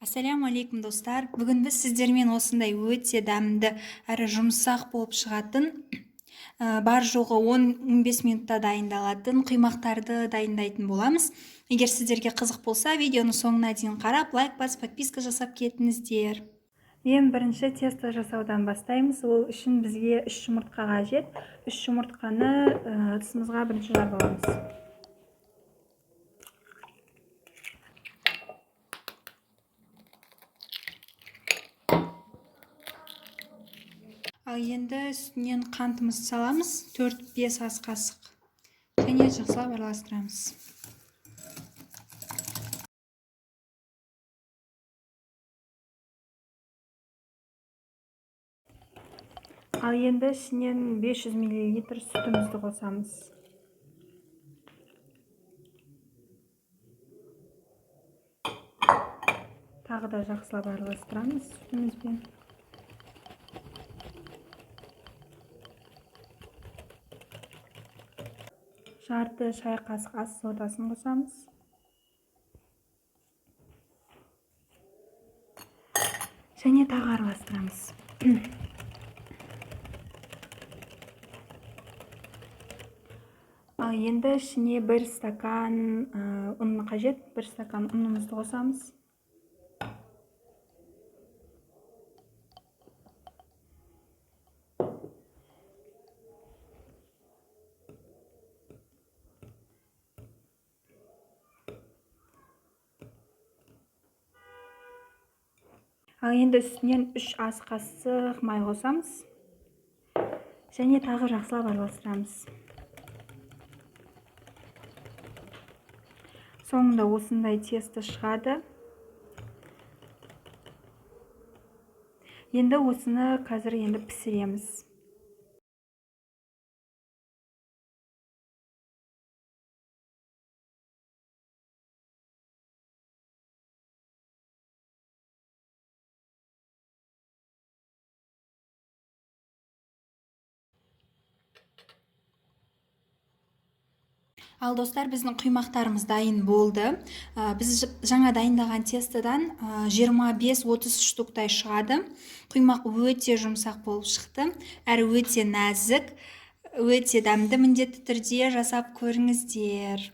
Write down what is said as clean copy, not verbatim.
Ассаляму алейкум достар. Бүгін біз сіздермен осындай өте дәмді әрі жұмсақ болып шығатын, бар жоғы 10-15 минутта дайындалатын құймақтарды дайындайтын боламыз. Егер сіздерге қызық болса, видеоны соңына дейін қарап, лайк басып, подписка жасап кетіңіздер. Ең бірінші тесто жасаудан бастаймыз. Ол үшін бізге 3 жұмыртқа қажет. 3 жұмыртқаны ыдысымызға бірінші жарып аламыз. Ал енді үстінен қантымызды саламыз, 4-5 ас қасық. Және жақсылап араластырамыз. Ал енді ішінен 500 мл сүтімізді қосамыз. Тағы да жақсылап араластырамыз сүтімізбен. Жарты шай қасық ас содасын қосамыз. Және тағы араластырамыз. Ал енді ішіне 1 стакан ұн қажет. 1 стакан ұнымызды қосамыз. Ал енді үстінен 3 ас қасық май қосамыз. Және тағы жақсылап араластырамыз. Соңында осындай тесто шығады. Енді осыны қазір пісіреміз. Ал достар, біздің құймақтарымыз дайын болды. Біз жаңа дайындаған тестодан 25-30 штуктай шығады. Құймақ өте жұмсақ болып шықты. Әрі өте нәзік, өте дәмді. Міндетті түрде жасап көріңіздер.